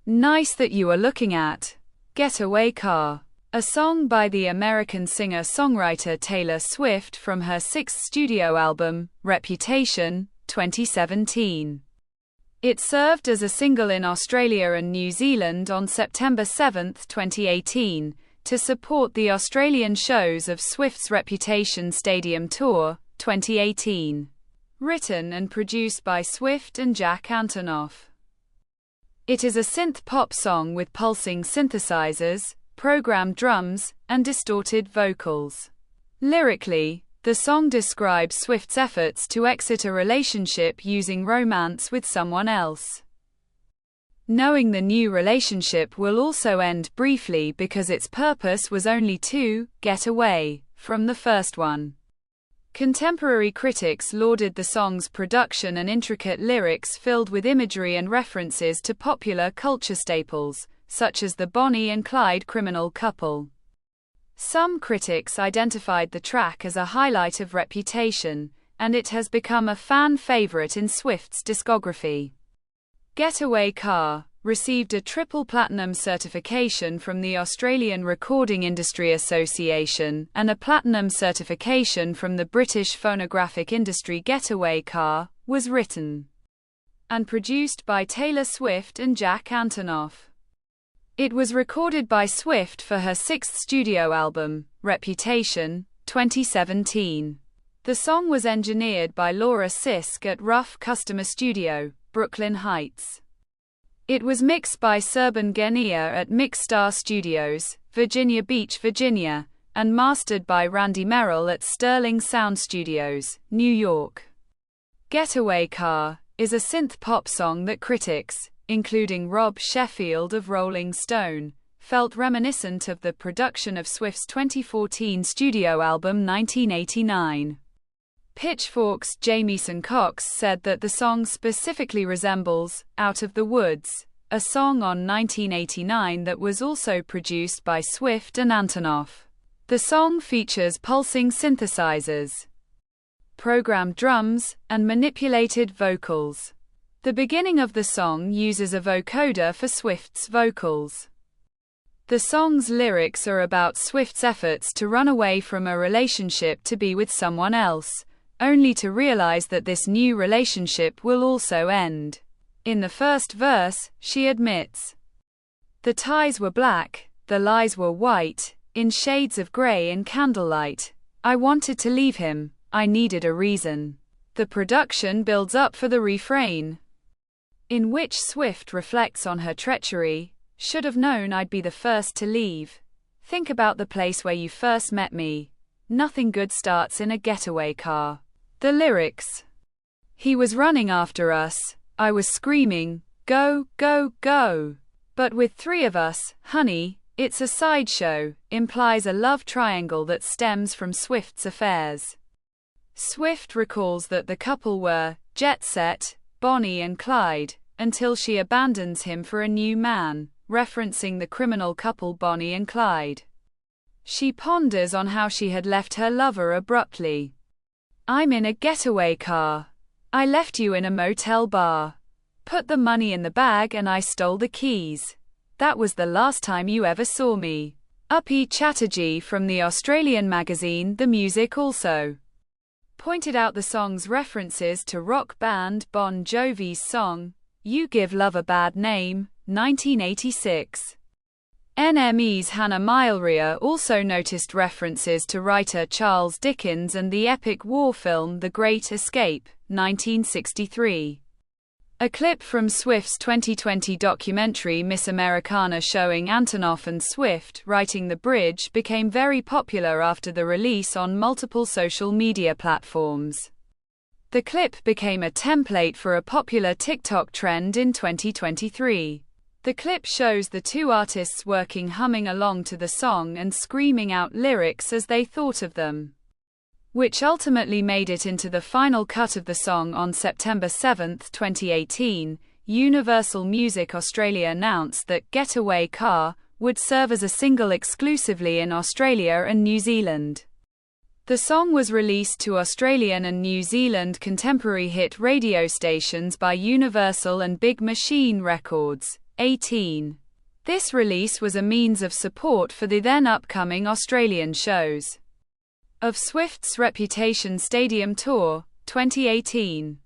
Nice that you are looking at Getaway Car, a song by the American singer-songwriter Taylor Swift from her sixth studio album, Reputation, 2017. It served as a single in Australia and New Zealand on September 7, 2018, to support the Australian shows of Swift's Reputation Stadium Tour, 2018. Written and produced by Swift and Jack Antonoff. It is a synth-pop song with pulsing synthesizers, programmed drums, and distorted vocals. Lyrically, the song describes Swift's efforts to exit a relationship using romance with someone else, knowing the new relationship will also end briefly because its purpose was only to get away from the first one. Contemporary critics lauded the song's production and intricate lyrics filled with imagery and references to popular culture staples, such as the Bonnie and Clyde criminal couple. Some critics identified the track as a highlight of Reputation, and it has become a fan favorite in Swift's discography. Getaway Car received a triple platinum certification from the Australian Recording Industry Association and a platinum certification from the British phonographic industry. Getaway Car was written and produced by Taylor Swift and Jack Antonoff. It was recorded by Swift for her sixth studio album, Reputation, 2017. The song was engineered by Laura Sisk at Rough Customer Studio, Brooklyn Heights. It was mixed by Serban Genia at Mixstar Studios, Virginia Beach, Virginia, and mastered by Randy Merrill at Sterling Sound Studios, New York. Getaway Car is a synth-pop song that critics, including Rob Sheffield of Rolling Stone, felt reminiscent of the production of Swift's 2014 studio album 1989. Pitchfork's Jamieson Cox said that the song specifically resembles Out of the Woods, a song on 1989 that was also produced by Swift and Antonoff. The song features pulsing synthesizers, programmed drums, and manipulated vocals. The beginning of the song uses a vocoder for Swift's vocals. The song's lyrics are about Swift's efforts to run away from a relationship to be with someone else, only to realize that this new relationship will also end. In the first verse, she admits, "The ties were black, the lies were white, in shades of gray and candlelight. I wanted to leave him, I needed a reason." The production builds up for the refrain, in which Swift reflects on her treachery. "Should have known I'd be the first to leave. Think about the place where you first met me. Nothing good starts in a getaway car." The lyrics, "He was running after us, I was screaming, go, go, go. But with three of us, honey, it's a sideshow," implies a love triangle that stems from Swift's affairs. Swift recalls that the couple were jet set, Bonnie and Clyde, until she abandons him for a new man, referencing the criminal couple Bonnie and Clyde. She ponders on how she had left her lover abruptly. "I'm in a getaway car. I left you in a motel bar. Put the money in the bag and I stole the keys. That was the last time you ever saw me." Uppy Chatterjee from the Australian magazine The Music also pointed out the song's references to rock band Bon Jovi's song, "You Give Love a Bad Name," 1986. NME's Hannah Mylrea also noticed references to writer Charles Dickens and the epic war film The Great Escape, 1963. A clip from Swift's 2020 documentary Miss Americana showing Antonoff and Swift writing the bridge became very popular after the release on multiple social media platforms. The clip became a template for a popular TikTok trend in 2023. The clip shows the two artists working, humming along to the song and screaming out lyrics as they thought of them, which ultimately made it into the final cut of the song on September 7, 2018. Universal Music Australia announced that Getaway Car would serve as a single exclusively in Australia and New Zealand. The song was released to Australian and New Zealand contemporary hit radio stations by Universal and Big Machine Records, 2018. This release was a means of support for the then upcoming Australian shows of Swift's Reputation Stadium Tour, 2018,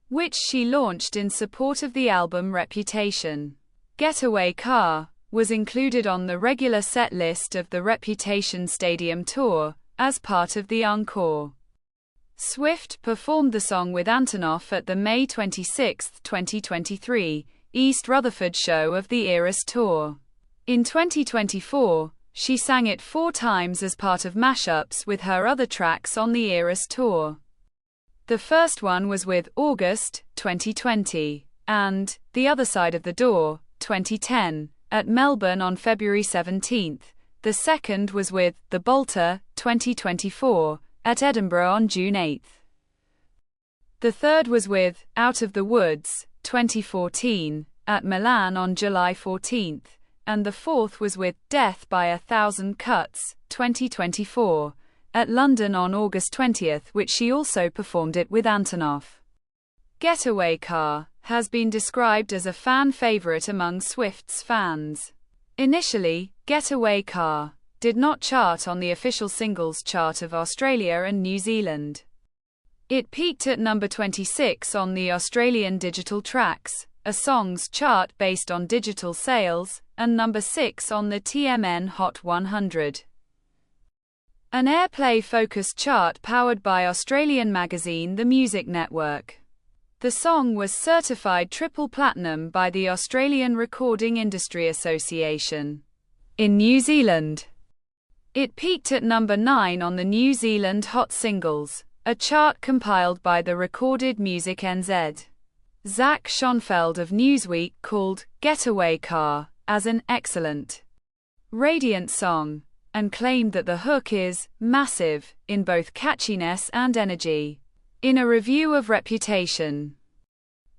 which she launched in support of the album Reputation. Getaway Car was included on the regular set list of the Reputation Stadium Tour as part of the encore. Swift performed the song with Antonoff at the May 26, 2023, East Rutherford show of the Eras Tour. In 2024, she sang it 4 times as part of mashups with her other tracks on the Eras Tour. The first one was with August, 2020, and The Other Side of the Door, 2010, at Melbourne on February 17. The second was with The Bolter, 2024, at Edinburgh on June 8. The third was with Out of the Woods, 2014, at Milan on July 14, and the fourth was with Death by a Thousand Cuts, 2024, at London on August 20, which she also performed it with Antonoff. Getaway Car has been described as a fan favorite among Swift's fans. Initially, Getaway Car did not chart on the official singles chart of Australia and New Zealand. It peaked at number 26 on the Australian Digital Tracks, a songs chart based on digital sales, and number 6 on the TMN Hot 100. An airplay-focused chart powered by Australian magazine The Music Network. The song was certified triple platinum by the Australian Recording Industry Association. In New Zealand, it peaked at number 9 on the New Zealand Hot Singles, a chart compiled by the Recorded Music NZ. Zach Schonfeld of Newsweek called Getaway Car as an excellent, radiant song, and claimed that the hook is massive in both catchiness and energy. In a review of Reputation,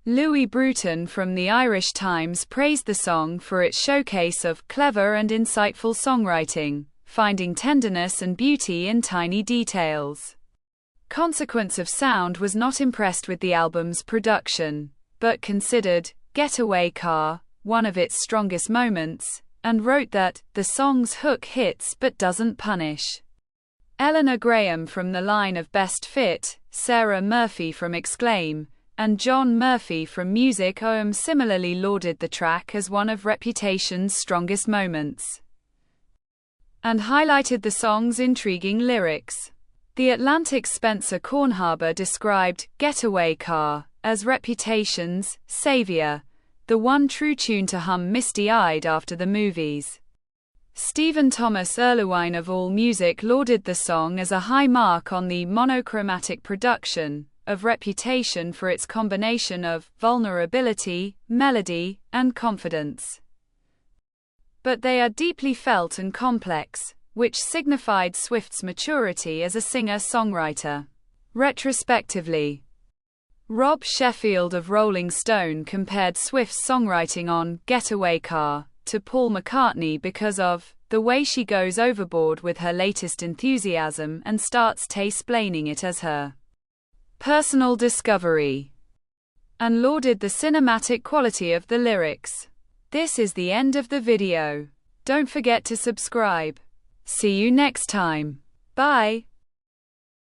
Louis Bruton from the Irish Times praised the song for its showcase of clever and insightful songwriting, finding tenderness and beauty in tiny details. Consequence of Sound was not impressed with the album's production, but considered Getaway Car one of its strongest moments, and wrote that the song's hook hits but doesn't punish. Eleanor Graham from the line of Best Fit, Sarah Murphy from Exclaim, and John Murphy from Music OM similarly lauded the track as one of Reputation's strongest moments, and highlighted the song's intriguing lyrics. The Atlantic's Spencer Kornhaber described Getaway Car as Reputation's savior, the one true tune to hum misty-eyed after the movies. Stephen Thomas Erlewine of AllMusic lauded the song as a high mark on the monochromatic production of Reputation for its combination of vulnerability, melody, and confidence. But they are deeply felt and complex, which signified Swift's maturity as a singer-songwriter. Retrospectively, Rob Sheffield of Rolling Stone compared Swift's songwriting on Getaway Car to Paul McCartney because of the way she goes overboard with her latest enthusiasm and starts tasplaining it as her personal discovery, and lauded the cinematic quality of the lyrics. This is the end of the video. Don't forget to subscribe. See you next time. Bye.